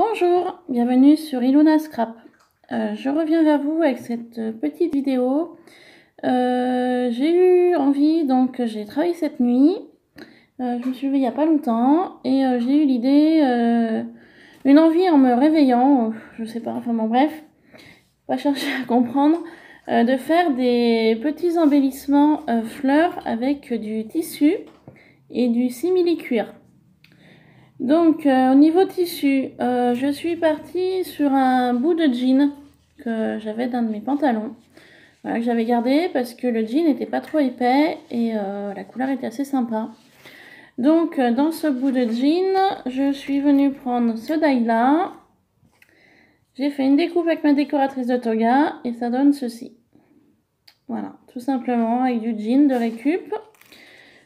Bonjour, bienvenue sur Ilona Scrap. Je reviens vers vous avec cette petite vidéo. J'ai eu envie, donc j'ai travaillé cette nuit. Je me suis levée il n'y a pas longtemps et j'ai eu l'idée, une envie en me réveillant, je sais pas, enfin bon bref, pas chercher à comprendre, de faire des petits embellissements fleurs avec du tissu et du simili-cuir. Donc au niveau tissu, je suis partie sur un bout de jean que j'avais d'un de mes pantalons, voilà, que j'avais gardé parce que le jean n'était pas trop épais et la couleur était assez sympa. Donc dans ce bout de jean, je suis venue prendre ce die là. J'ai fait une découpe avec ma décoratrice de toga et ça donne ceci. Voilà, tout simplement avec du jean de récup.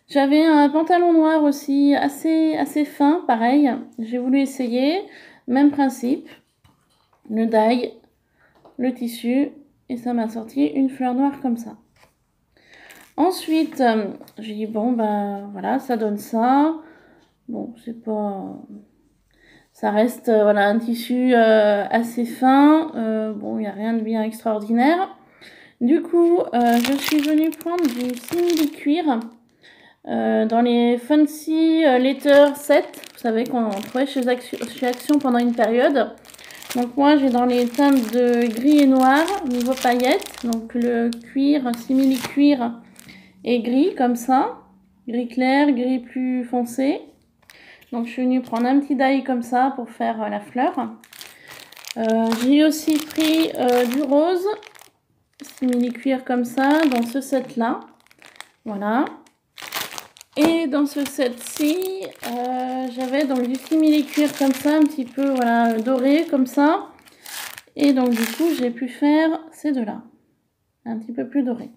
J'avais un pantalon noir aussi assez fin, pareil. J'ai voulu essayer, même principe. Le die, le tissu, et ça m'a sorti une fleur noire comme ça. Ensuite, j'ai dit bon ben voilà, ça donne ça. Bon, c'est pas, ça reste voilà un tissu assez fin. Bon, il n'y a rien de bien extraordinaire. Du coup, je suis venue prendre du simili-cuir. Dans les Fancy Letter Set, vous savez qu'on trouvait chez Action pendant une période. Donc moi j'ai dans les teintes de gris et noir niveau paillettes. Donc le cuir, simili-cuir et gris comme ça. Gris clair, gris plus foncé. Donc je suis venue prendre un petit die comme ça pour faire la fleur. J'ai aussi pris du rose, simili-cuir comme ça dans ce set là. Voilà. Et dans ce set-ci, j'avais donc du simili-cuir comme ça, un petit peu voilà, doré comme ça. Et donc du coup, j'ai pu faire ces deux-là, un petit peu plus doré.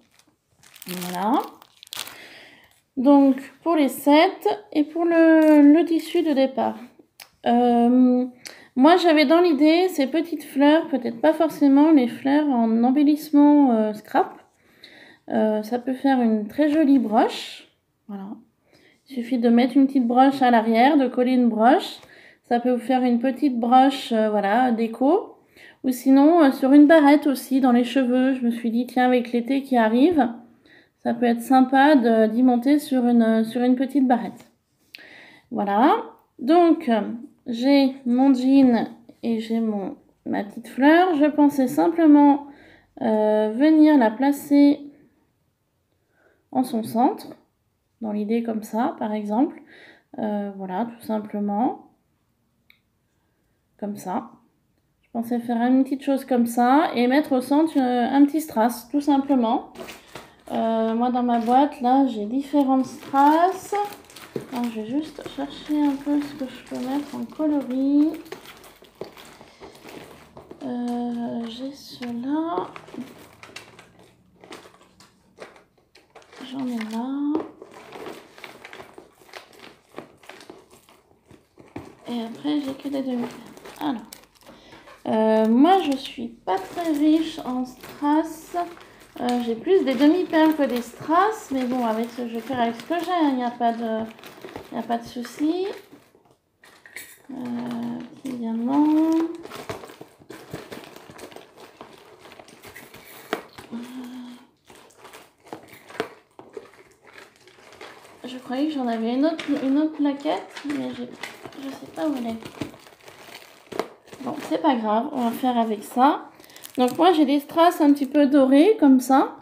Voilà. Donc pour les sets et pour le tissu de départ. Moi, j'avais dans l'idée ces petites fleurs, peut-être pas forcément les fleurs en embellissement scrap. Ça peut faire une très jolie broche. Voilà. Il suffit de mettre une petite broche à l'arrière, de coller une broche. Ça peut vous faire une petite broche, voilà, déco. Ou sinon, sur une barrette aussi, dans les cheveux. Je me suis dit, tiens, avec l'été qui arrive, ça peut être sympa d'y monter sur une petite barrette. Voilà. Donc, j'ai mon jean et j'ai ma petite fleur. Je pensais simplement venir la placer en son centre. Dans l'idée comme ça, par exemple. Voilà, tout simplement. Comme ça. Je pensais faire une petite chose comme ça et mettre au centre un petit strass, tout simplement. Moi, dans ma boîte, là, j'ai différentes strass. Alors, je vais juste chercher un peu ce que je peux mettre en coloris. J'ai ceux-là. J'en ai là. Et après, j'ai que des demi-paires. Alors, moi, je suis pas très riche en strass. J'ai plus des demi-perles que des strass. Mais bon, avec ce, je vais faire avec ce que j'ai. Il n'y a pas de souci. Petit diamant. Je croyais que j'en avais une autre plaquette, mais je sais pas où elle est. Bon, c'est pas grave, on va faire avec ça. Donc moi j'ai des strass un petit peu dorés comme ça.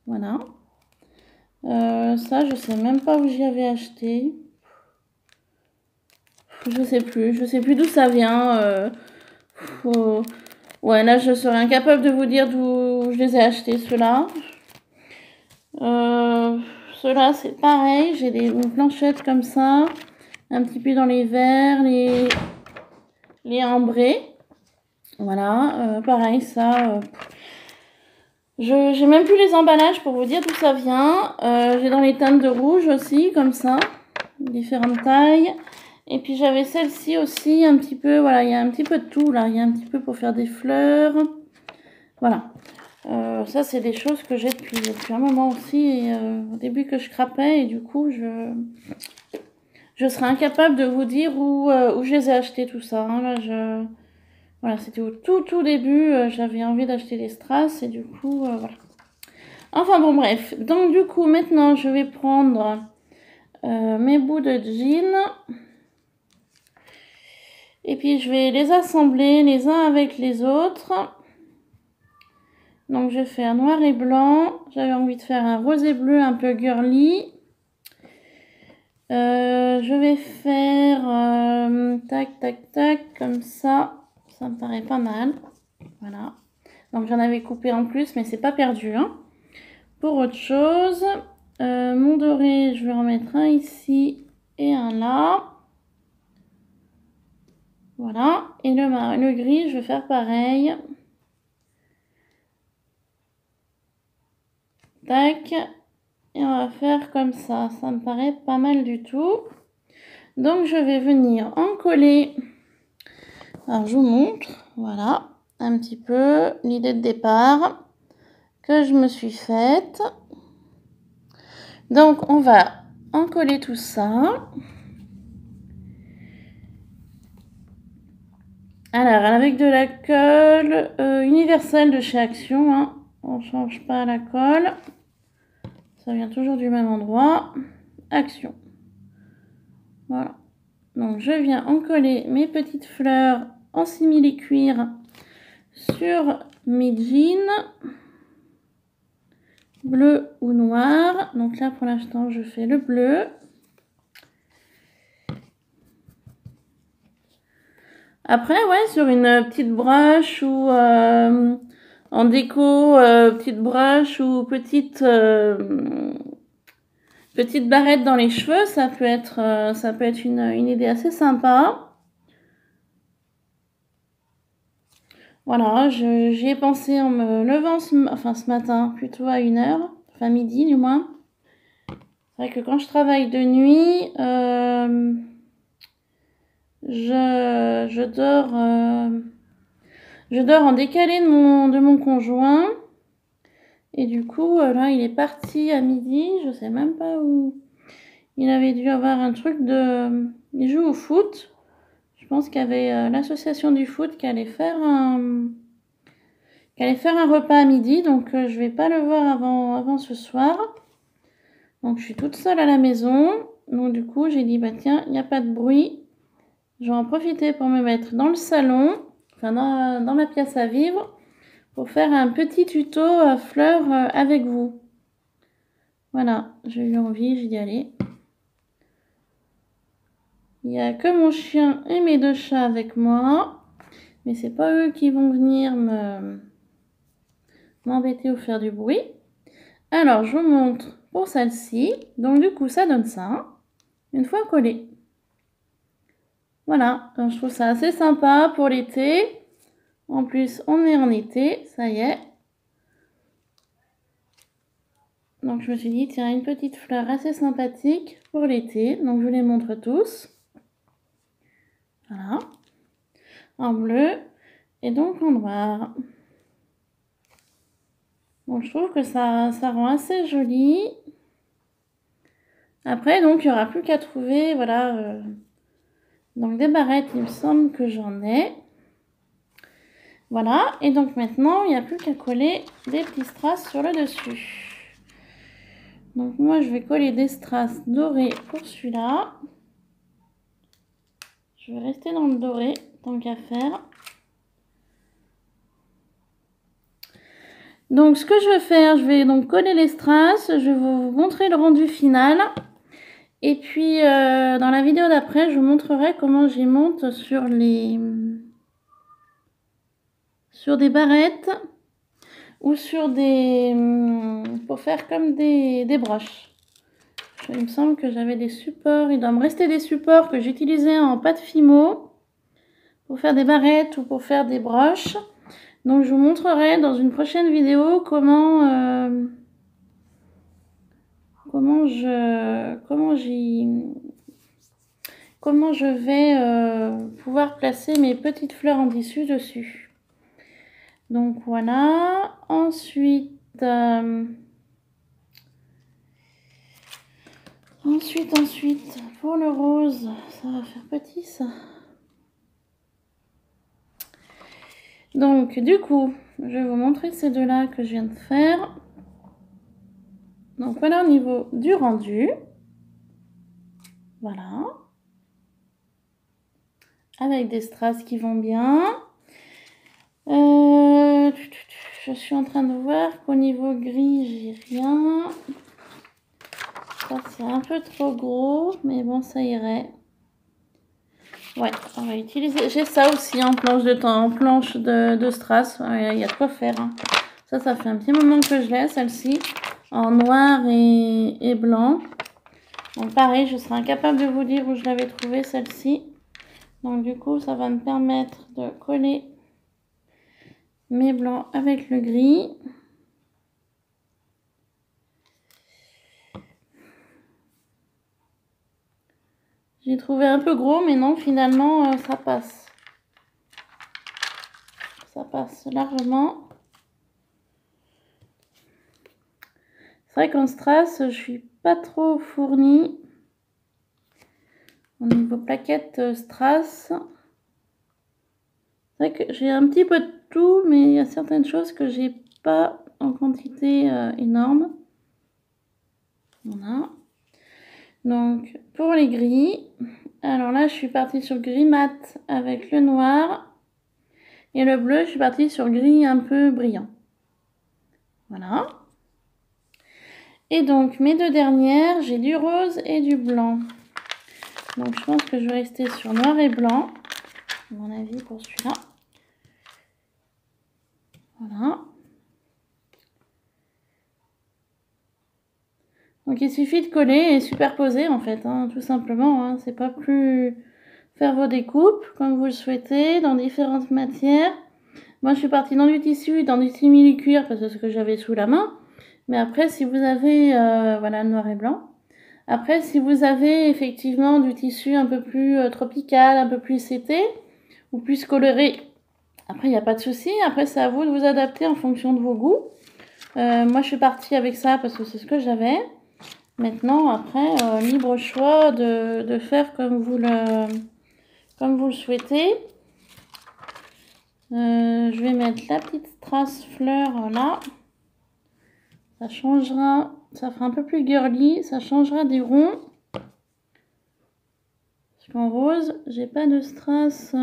Voilà. Ça je sais même pas où j'y avais acheté. Je sais plus d'où ça vient. Ouais, là je serais incapable de vous dire d'où je les ai achetés, ceux-là. Ceux-là c'est pareil, j'ai une planchette comme ça, un petit peu dans les verts, les ambrés. Voilà, pareil ça. J'ai même plus les emballages pour vous dire d'où ça vient. J'ai dans les teintes de rouge aussi, comme ça, différentes tailles. Et puis j'avais celle-ci aussi, un petit peu, voilà, il y a un petit peu de tout là. Il y a un petit peu pour faire des fleurs. Voilà. Ça, c'est des choses que j'ai depuis un moment aussi. Et, au début que je scrapais, et du coup, je serais incapable de vous dire où je les ai achetés, tout ça. Hein. Là, voilà, c'était au tout début, j'avais envie d'acheter des strass et du coup, voilà. Enfin bon, bref. Donc du coup, maintenant, je vais prendre mes bouts de jean. Et puis, je vais les assembler les uns avec les autres. Donc, je vais faire noir et blanc. J'avais envie de faire un rose et bleu un peu girly. Je vais faire tac, tac, tac, comme ça. Ça me paraît pas mal. Voilà. Donc, j'en avais coupé en plus, mais c'est pas perdu. Hein. Pour autre chose, mon doré, je vais en mettre un ici et un là. Voilà. Et le gris, je vais faire pareil. Tac. Et on va faire comme ça. Ça me paraît pas mal du tout. Donc, je vais venir en coller. Alors, je vous montre. Voilà. Un petit peu l'idée de départ que je me suis faite. Donc, on va en coller tout ça. Alors, avec de la colle universelle de chez Action. Hein. On ne change pas la colle. Ça vient toujours du même endroit. Action. Voilà. Donc, je viens en coller mes petites fleurs en simili-cuir sur mes jeans. Bleu ou noir. Donc là, pour l'instant, je fais le bleu. Après, ouais, sur une petite broche ou en déco, petite broche ou petite barrette dans les cheveux, ça peut être une idée assez sympa. Voilà, j'y ai pensé en me levant ce matin, plutôt à 1h, enfin midi du moins. C'est vrai que quand je travaille de nuit, je dors en décalé de mon conjoint. Et du coup, là, il est parti à midi. Je sais même pas où. Il avait dû avoir un truc de... Il joue au foot. Je pense qu'il y avait l'association du foot qui allait faire un repas à midi. Donc, je vais pas le voir avant ce soir. Donc, je suis toute seule à la maison. Donc, du coup, j'ai dit, bah tiens, il n'y a pas de bruit. Je vais en profiter pour me mettre dans le salon, enfin dans ma pièce à vivre, pour faire un petit tuto à fleurs avec vous. Voilà, j'ai eu envie, j'y allais. Il n'y a que mon chien et mes 2 chats avec moi, mais c'est pas eux qui vont venir m'embêter ou faire du bruit. Alors, je vous montre pour celle-ci. Donc, du coup, ça donne ça, une fois collé. Voilà, donc je trouve ça assez sympa pour l'été. En plus, on est en été, ça y est. Donc, je me suis dit, tiens, une petite fleur assez sympathique pour l'été. Donc, je vous les montre tous. Voilà. En bleu et donc en noir. Donc, je trouve que ça rend assez joli. Après, donc, il n'y aura plus qu'à trouver, voilà. Donc, des barrettes, il me semble que j'en ai. Voilà. Et donc, maintenant, il n'y a plus qu'à coller des petits strass sur le dessus. Donc, moi, je vais coller des strass dorés pour celui-là. Je vais rester dans le doré, tant qu'à faire. Donc, ce que je vais faire, je vais donc coller les strass. Je vais vous montrer le rendu final. Et puis, dans la vidéo d'après, je vous montrerai comment j'y monte sur des barrettes ou sur pour faire comme des broches. Il me semble que j'avais des supports. Il doit me rester des supports que j'utilisais en pâte Fimo pour faire des barrettes ou pour faire des broches. Donc, je vous montrerai dans une prochaine vidéo comment je vais pouvoir placer mes petites fleurs en tissu dessus. Donc voilà. Ensuite, Ensuite, pour le rose, ça va faire petit ça. Donc, du coup, je vais vous montrer ces deux-là que je viens de faire. Donc, voilà au niveau du rendu. Voilà. Avec des strass qui vont bien. Je suis en train de voir qu'au niveau gris, j'ai rien. Ça, c'est un peu trop gros, mais bon, ça irait. Ouais, on va utiliser. J'ai ça aussi en planche de strass. Il y a de quoi faire. Hein. Ça fait un petit moment que je l'ai, celle-ci, en noir et blanc. Donc pareil, je serai incapable de vous dire où je l'avais trouvée, celle-ci. Donc du coup, ça va me permettre de coller mes blancs avec le gris. J'ai trouvé un peu gros, mais non, finalement, ça passe. Ça passe largement. C'est vrai qu'en strass, je suis pas trop fournie. Au niveau plaquettes strass. C'est vrai que j'ai un petit peu de tout, mais il y a certaines choses que j'ai pas en quantité énorme. Voilà. Donc, pour les gris, alors là, je suis partie sur gris mat avec le noir. Et le bleu, je suis partie sur gris un peu brillant. Voilà. Et donc, mes deux dernières, j'ai du rose et du blanc. Donc, je pense que je vais rester sur noir et blanc, à mon avis, pour celui-là. Voilà. Donc, il suffit de coller et superposer, en fait, hein, tout simplement. Hein. C'est pas plus faire vos découpes, comme vous le souhaitez, dans différentes matières. Moi, je suis partie dans du tissu, dans du simili-cuir, parce que c'est ce que j'avais sous la main. Mais après, si vous avez, voilà, noir et blanc. Après, si vous avez effectivement du tissu un peu plus tropical, un peu plus été, ou plus coloré, après, il n'y a pas de souci. Après, c'est à vous de vous adapter en fonction de vos goûts. Moi, je suis partie avec ça parce que c'est ce que j'avais. Maintenant, après, libre choix de faire comme vous le souhaitez. Je vais mettre la petite strass fleur là. Ça changera, ça fera un peu plus girly, ça changera des ronds. Parce qu'en rose, j'ai pas de strass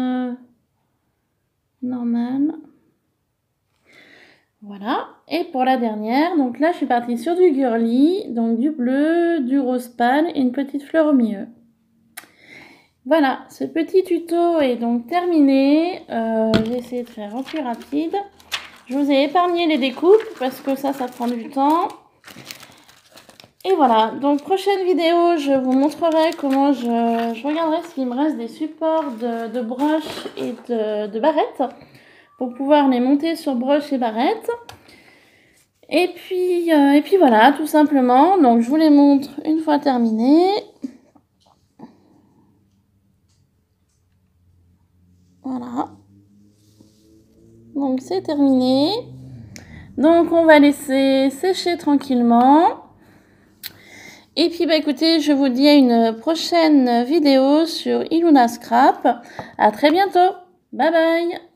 normal. Voilà. Et pour la dernière, donc là, je suis partie sur du girly, donc du bleu, du rose pâle et une petite fleur au milieu. Voilà, ce petit tuto est donc terminé. J'ai essayé de faire au plus rapide. Je vous ai épargné les découpes parce que ça prend du temps. Et voilà, donc prochaine vidéo, je vous montrerai comment je regarderai s'il me reste des supports de broche et de barrettes pour pouvoir les monter sur broche et barrette. Et puis voilà, tout simplement. Donc je vous les montre une fois terminé. Voilà. Donc c'est terminé. Donc on va laisser sécher tranquillement. Et puis bah écoutez, je vous dis à une prochaine vidéo sur Iluna Scrap. À très bientôt. Bye bye.